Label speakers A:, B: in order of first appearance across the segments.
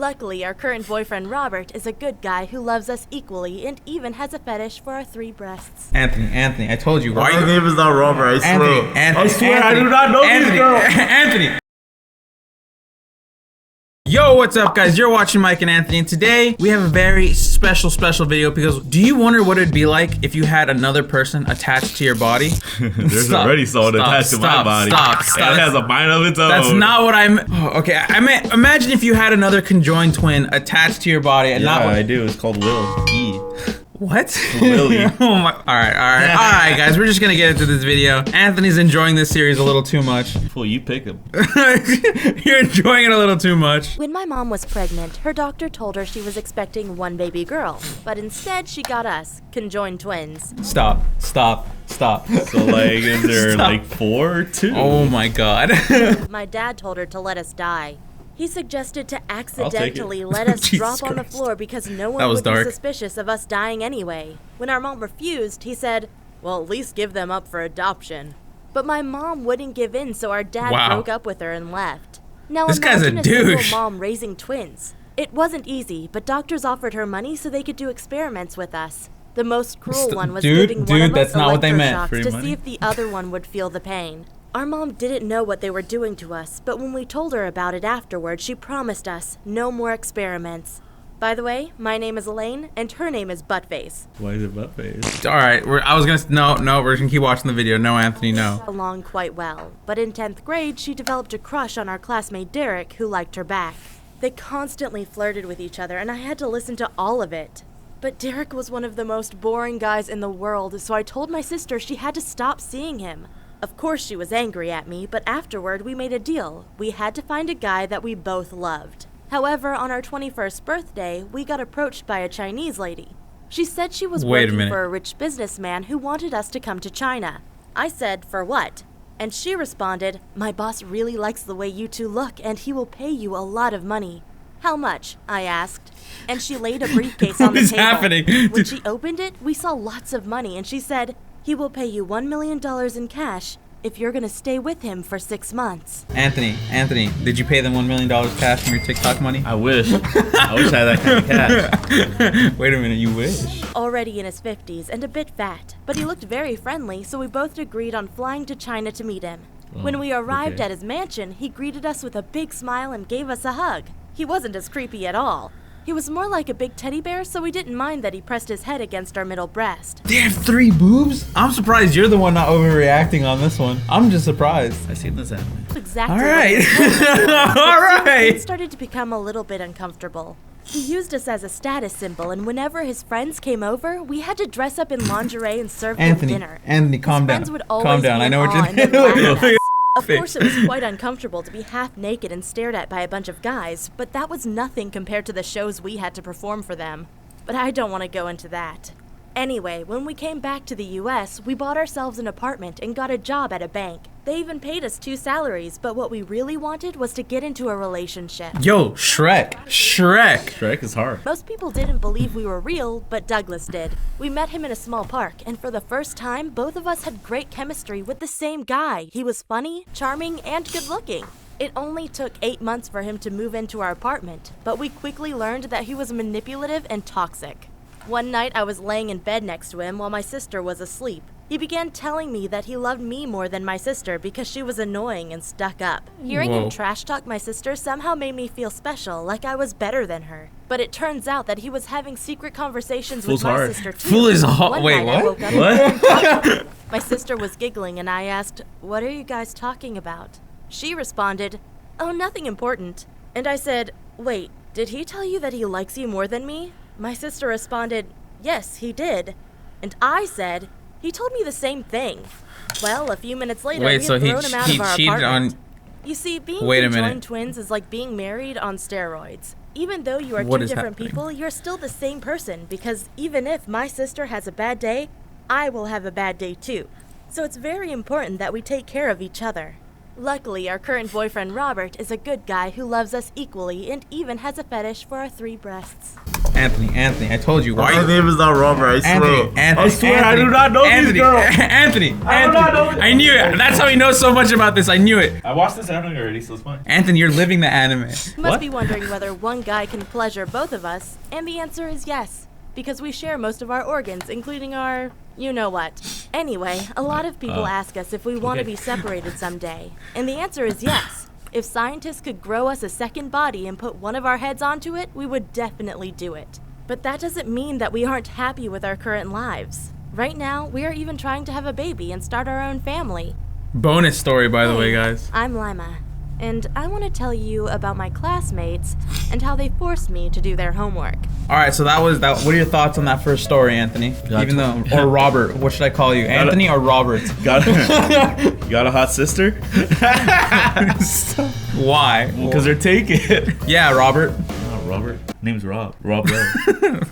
A: Luckily, our current boyfriend Robert is a good guy who loves us equally and even has a fetish for our 3 breasts.
B: Anthony, I told you.
C: My name is not Robert, I swear. I swear I do not know this girl.
B: Anthony. Yo, what's up guys? You're watching Mike and Anthony, and today we have a very special video because do you wonder what it'd be like if you had another person attached to your body?
C: There's already someone attached to my body.
B: Stop.
C: It has a mind of its own.
B: That's not what I'm... Oh, okay, I meant, imagine if you had another conjoined twin attached to your body and not...
C: Yeah, I do. It's called Will. E.
B: What?
C: Willie.
B: Oh my... Alright, guys, we're just gonna get into this video. Anthony's enjoying this series a little too much.
C: Well, you pick him.
B: You're enjoying it a little too much.
A: When my mom was pregnant, her doctor told her she was expecting 1 baby girl, but instead she got us, conjoined twins.
B: Stop.
C: So like, is there like 4 or 2?
B: Oh my god.
A: My dad told her to let us die. He suggested to accidentally let us
B: Jesus
A: drop on the
B: Christ.
A: floor because no
B: That
A: one
B: was
A: would
B: dark.
A: be suspicious of us dying anyway. When our mom refused, he said, well, at least give them up for adoption. But my mom wouldn't give in, so our dad
B: Wow.
A: broke up with her and left. Now
B: This guy's a
A: imagine single
B: douche.
A: mom raising twins. It wasn't easy, but doctors offered her money so they could do experiments with us. The most cruel one was giving one of us
B: that's not what they meant.
A: electroshocks
C: Free
A: to
C: money?
A: see if the other one would feel the pain. Our mom didn't know what they were doing to us, but when we told her about it afterward, she promised us no more experiments. By the way, my name is Elaine, and her name is Buttface.
C: Why is it butt face?
B: Alright, we're just gonna keep watching the video. No, Anthony, no.
A: Along quite well, but in 10th grade, she developed a crush on our classmate Derek, who liked her back. They constantly flirted with each other, and I had to listen to all of it. But Derek was one of the most boring guys in the world, so I told my sister she had to stop seeing him. Of course she was angry at me, but afterward we made a deal. We had to find a guy that we both loved. However, on our 21st birthday, we got approached by a Chinese lady. She said she was
B: Wait a
A: working
B: minute.
A: for a rich businessman who wanted us to come to China. I said, for what? And she responded, my boss really likes the way you two look and he will pay you a lot of money. How much? I asked. And she laid a briefcase on the
B: What is
A: table.
B: happening?
A: When she opened it, we saw lots of money and she said, he will pay you $1 million in cash if you're gonna stay with him for 6 months.
B: Anthony, did you pay them $1 million cash from your TikTok money?
C: I wish. I wish I had that kind of cash.
B: Wait a minute, you wish?
A: Already in his 50s and a bit fat, but he looked very friendly, so we both agreed on flying to China to meet him. When we arrived
C: okay.
A: at his mansion, he greeted us with a big smile and gave us a hug. He wasn't as creepy at all. He was more like a big teddy bear, so we didn't mind that he pressed his head against our middle breast.
B: They have 3 boobs? I'm surprised you're the one not overreacting on this one. I'm just surprised.
C: I seen this happen.
A: Exactly.
B: All right. All
A: It
B: right.
A: started to become a little bit uncomfortable. He used us as a status symbol, and whenever his friends came over, we had to dress up in lingerie and serve them dinner.
B: Anthony, calm
A: His
B: down.
A: friends would always
B: Calm down.
A: be
B: I know
A: in
B: what
A: awe
B: you're
A: and then
B: doing.
A: laugh at us. Of
B: Face.
A: course, it was quite uncomfortable to be half naked and stared at by a bunch of guys, but that was nothing compared to the shows we had to perform for them. But I don't want to go into that. Anyway, when we came back to the US, we bought ourselves an apartment and got a job at a bank. They even paid us 2 salaries, but what we really wanted was to get into a relationship.
B: Yo, Shrek.
C: Shrek is hard.
A: Most people didn't believe we were real, but Douglas did. We met him in a small park, and for the first time, both of us had great chemistry with the same guy. He was funny, charming, and good-looking. It only took 8 months for him to move into our apartment, but we quickly learned that he was manipulative and toxic. One night, I was laying in bed next to him while my sister was asleep. He began telling me that he loved me more than my sister because she was annoying and stuck up. Hearing him
B: Whoa.
A: trash talk my sister somehow made me feel special, like I was better than her. But it turns out that he was having secret conversations
C: Fool's
A: with my
C: hard.
A: sister too.
B: Fool is hard.
A: One
B: Wait,
A: night I
B: what?
A: woke up
C: What?
A: and talked to him. My sister was giggling and I asked, "What are you guys talking about?" She responded, "Oh, nothing important." And I said, "Wait, did he tell you that he likes you more than me?" My sister responded, "Yes, he did." And I said, "He told me the same thing." Well, a few minutes later,
B: Wait,
A: we
B: so
A: had
B: he
A: thrown him out
B: he
A: of our
B: cheated
A: apartment.
B: on...
A: You see, being
B: Wait a
A: conjoined
B: minute.
A: twins is like being married on steroids. Even though you are
B: What
A: 2
B: is
A: different
B: happening?
A: people, you're still the same person, because even if my sister has a bad day, I will have a bad day too. So it's very important that we take care of each other. Luckily, our current boyfriend Robert is a good guy who loves us equally and even has a fetish for our 3 breasts.
B: Anthony, I told you. Why
D: My name is not Robert, I swear.
C: I swear, I do not know these girls.
B: Anthony,
C: I do not know these
B: I knew it. That's how he knows so much about this. I knew it.
C: I watched this anime already, so it's fine.
B: Anthony, you're living the anime.
A: You must be wondering whether one guy can pleasure both of us, and the answer is yes, because we share most of our organs, including our you-know-what. Anyway, a lot of people ask us if we want to be separated someday, and the answer is yes. If scientists could grow us a second body and put one of our heads onto it, we would definitely do it. But that doesn't mean that we aren't happy with our current lives. Right now, we are even trying to have a baby and start our own family.
B: Bonus story, by the way, guys.
A: I'm Lima, and I want to tell you about my classmates and how they forced me to do their homework.
B: All right, so that was that. What are your thoughts on that first story, Anthony? Even though, or Robert, what should I call you, Anthony or Robert?
C: You got a hot sister?
B: Why?
C: Because they're taken.
B: Yeah, Robert.
C: Oh, Robert. Name's Rob. Rob.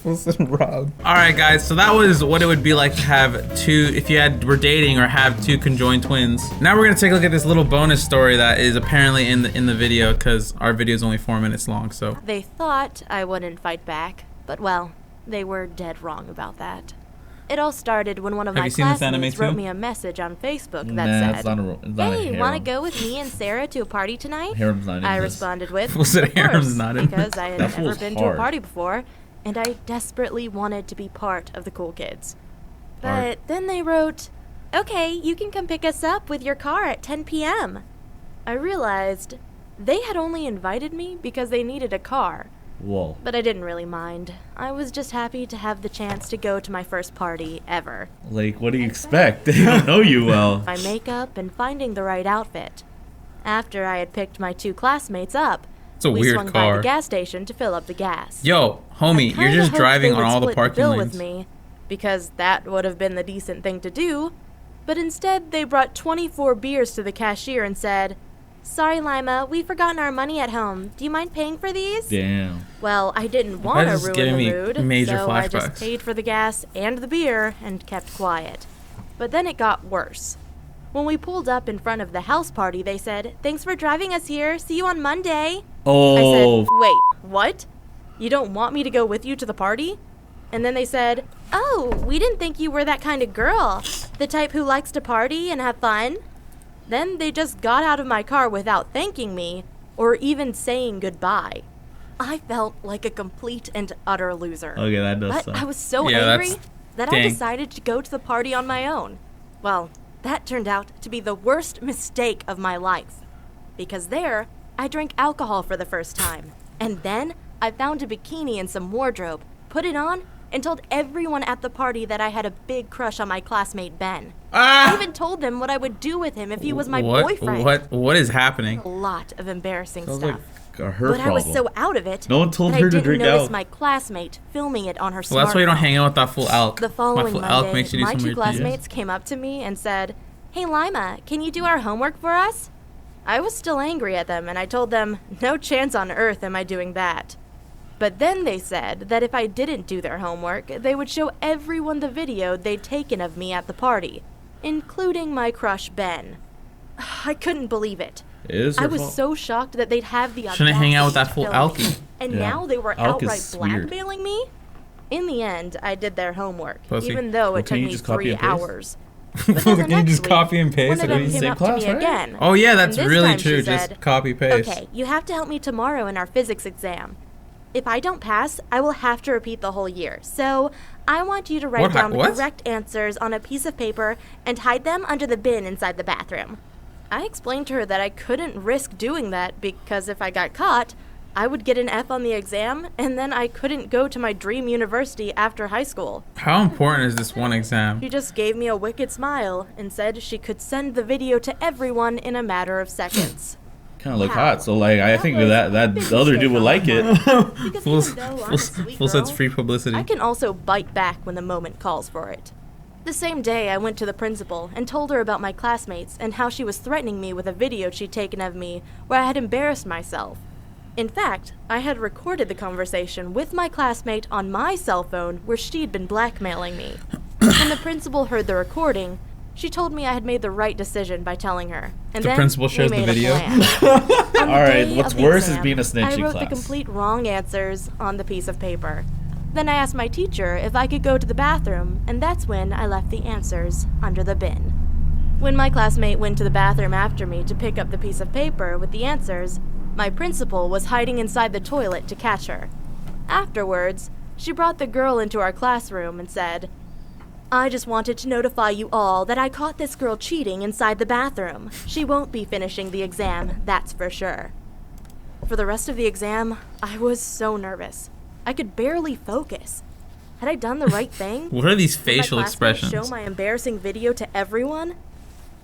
B: Listen, Rob. All right, guys. So that was what it would be like to have two, if you were dating or have 2 conjoined twins. Now we're gonna take a look at this little bonus story that is apparently in the video, because our video is only 4 minutes long. So
A: They thought I wouldn't fight back, but well, they were dead wrong about that. It all started when one of
B: Have
A: my
B: you seen this anime
A: classmates
B: too?
A: wort me a message on Facebook that
C: Nah,
A: said,
C: it's not a
A: "Hey,
C: harem.
A: want to go with me and Sarah to a party tonight?"
C: Harem's not in
A: I
C: this.
A: responded with,
B: Was it
A: "Of
B: harem's
A: course,"
B: not in
A: because I had
C: That
A: never
C: fool's
A: been to a
C: hard.
A: party before, and I desperately wanted to be part of the cool kids. But
C: Hard.
A: then they wrote, "Okay, you can come pick us up with your car at 10 p.m. I realized they had only invited me because they needed a car.
C: Whoa.
A: But I didn't really mind. I was just happy to have the chance to go to my first party ever.
C: Like, what do you expect? They don't know you well.
A: My makeup and finding the right outfit. After I had picked my 2 classmates up,
B: it's a
A: we
B: weird
A: swung by
B: car.
A: the gas station to fill up the gas.
B: Yo, homie,
A: I
B: you're
A: kinda
B: just
A: hoped
B: driving
A: they
B: on
A: would
B: all the
A: split
B: parking
A: bill
B: lanes.
A: with me, because that would have been the decent thing to do. But instead, they brought 24 beers to the cashier and said, "Sorry, Lima, we've forgotten our money at home. Do you mind paying for these?"
C: Damn.
A: Well, I didn't want to
B: That is
A: ruin
B: giving
A: the
B: me
A: mood,
B: major
A: so I
B: flashbacks.
A: just paid for the gas and the beer and kept quiet. But then it got worse. When we pulled up in front of the house party, they said, "Thanks for driving us here. See you on Monday."
C: Oh.
A: I said, "Wait, what? You don't want me to go with you to the party?" And then they said, "Oh, we didn't think you were that kind of girl. The type who likes to party and have fun." Then they just got out of my car without thanking me or even saying goodbye. I felt like a complete and utter loser.
C: Okay, that does
A: But
C: suck.
A: I was so
B: Yeah,
A: angry
B: that's-
A: that I
B: dang.
A: decided to go to the party on my own. Well, that turned out to be the worst mistake of my life. Because there, I drank alcohol for the first time. And then I found a bikini and some wardrobe, put it on, and told everyone at the party that I had a big crush on my classmate Ben. I
B: Ah!
A: even told them what I would do with him if he was my
B: what,
A: boyfriend.
B: What is happening?
A: A lot of embarrassing
C: Sounds
A: stuff.
C: like her
A: But
C: problem.
A: I was so out of it
C: No one told
A: that
C: her
A: I
C: to
A: didn't
C: drink
A: notice
C: out.
A: my classmate filming it on her smartphone.
B: Well, that's why you don't hang out with that full elk.
A: The following
B: My full elk
A: Monday,
B: makes you do
A: my
B: some
A: 2
B: weird things.
A: classmates came up to me and said, "Hey Lima, can you do our homework for us?" I was still angry at them and I told them, "No chance on earth am I doing that." But then they said that if I didn't do their homework, they would show everyone the video they'd taken of me at the party, including my crush Ben. I couldn't believe it.
C: It is
A: I
C: her
A: was
C: fault.
A: so shocked that they'd have the
B: Shouldn't hang out with that
A: audacity
B: full
A: to film me.
B: alky.
A: And
C: Yeah.
A: now they were
C: Alk is
A: outright
C: weird.
A: blackmailing me? In the end, I did their homework,
B: Pussy.
A: even though
C: Well,
A: it
C: can
A: took
C: you
A: me
C: just copy
A: 3
C: and paste?
A: hours. But then the
B: Can you
A: next
B: just
A: week,
B: copy and paste
A: one of
B: it?
A: them
B: in the
A: came
C: same
A: up to
C: class,
A: me
C: right?
A: again.
B: Oh yeah, that's
A: And this
B: really
A: time she
B: true.
A: said,
B: Just copy paste.
A: "Okay, you have to help me tomorrow in our physics exam. If I don't pass, I will have to repeat the whole year. So I want you to write down the
B: what?
A: correct answers on a piece of paper and hide them under the bin inside the bathroom." I explained to her that I couldn't risk doing that because if I got caught, I would get an F on the exam and then I couldn't go to my dream university after high school.
B: How important is this one exam?
A: She just gave me a wicked smile and said she could send the video to everyone in a matter of seconds.
C: Kind of look
A: How?
C: hot, so like I think
A: was
C: that
A: a big
C: the other dude
A: mistake
C: would
A: on
C: like
A: my
C: it.
A: part. Because
B: Full,
A: even though I'm a sweet
B: full sets
A: girl,
B: free publicity.
A: I can also bite back when the moment calls for it. The same day, I went to the principal and told her about my classmates and how she was threatening me with a video she'd taken of me where I had embarrassed myself. In fact, I had recorded the conversation with my classmate on my cell phone where she'd been blackmailing me. When the principal heard the recording, She told me I had made the right decision by telling her. And
B: The
A: then
B: principal
A: we
B: shares the
A: made a
B: video.
A: plan. On the
C: Alright,
A: day
C: what's
A: of the
C: worse is
A: exam,
C: being a snitch
A: I
C: in
A: wrote the
C: class.
A: complete wrong answers on the piece of paper. Then I asked my teacher if I could go to the bathroom, and that's when I left the answers under the bin. When my classmate went to the bathroom after me to pick up the piece of paper with the answers, my principal was hiding inside the toilet to catch her. Afterwards, she brought the girl into our classroom and said, "I just wanted to notify you all that I caught this girl cheating inside the bathroom. She won't be finishing the exam, that's for sure." For the rest of the exam, I was so nervous. I could barely focus. Had I done the right thing?
B: What are these
A: Would my
B: facial
A: classmates
B: expressions?
A: show my embarrassing video to everyone?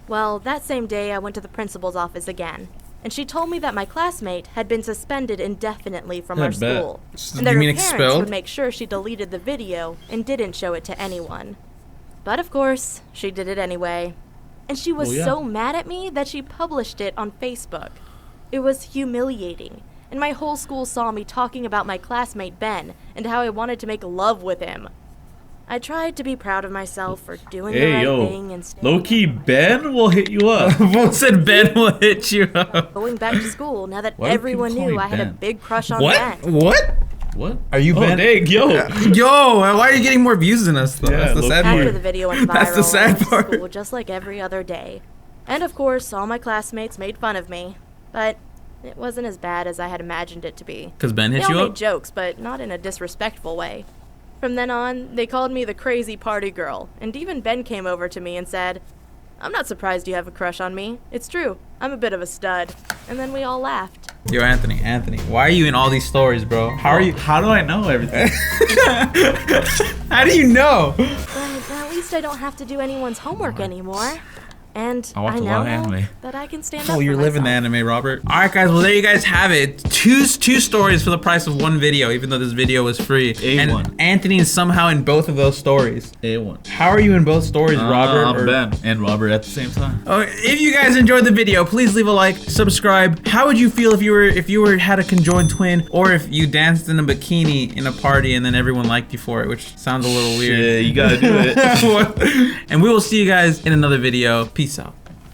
A: Well, that same day I went to the principal's office again, and she told me that my classmate had been suspended indefinitely from
C: I
A: our
C: bet.
A: school, and that
B: You
A: her
B: mean
A: parents
B: expelled?
A: would make sure she deleted the video and didn't show it to anyone. But of course, she did it anyway. And she was
C: Well, yeah.
A: so mad at me that she published it on Facebook. It was humiliating, and my whole school saw me talking about my classmate Ben and how I wanted to make love with him. I tried to be proud of myself for doing the
C: Hey,
A: right
C: yo.
A: thing and staying
C: Low-key,
A: on my
C: Ben will hit you up.
B: Who said Ben will hit you up?
A: going back to school now that
C: Why do
A: everyone
C: people call
A: knew
C: me
A: I had a
C: Ben?
A: big crush on
B: What?
A: Ben.
B: What?
C: What?
B: Are you
C: Oh,
B: Ben?
C: dang, yo.
B: Yo, why are you getting more views than us, though?
C: Yeah,
B: That's the sad
C: low-key.
A: After
B: part.
A: the video went viral,
B: That's the sad
A: I went to
B: part.
A: school just like every other day. And of course, all my classmates made fun of me. But it wasn't as bad as I had imagined it to be.
B: Because Ben
A: They
B: hit
A: all
B: you
A: made
B: up?
A: jokes, but not in a disrespectful way. From then on, they called me the crazy party girl, and even Ben came over to me and said, "I'm not surprised you have a crush on me. It's true. I'm a bit of a stud." And then we all laughed.
B: Yo, Anthony, why are you in all these stories, bro? How are you?
C: How do I know everything?
B: How do you know?
A: But at least I don't have to do anyone's homework anymore. And
C: I watch a
A: now
C: lot of
A: know
C: anime.
A: that I can stand up
B: Oh,
A: for
B: you're living the
A: myself.
B: anime, Robert. All right, guys. Well, there you guys have it. Two stories for the price of one video, even though this video was free.
C: A1.
B: And Anthony is somehow in both of those stories.
C: A1.
B: How are you in both stories, Robert?
C: I'm
B: or-
C: Ben and Robert at the same time.
B: Oh, if you guys enjoyed the video, please leave a like, subscribe. How would you feel if you were had a conjoined twin, or if you danced in a bikini in a party and then everyone liked you for it, which sounds a little weird.
C: Yeah, you gotta do it.
B: And we will see you guys in another video. Peace out.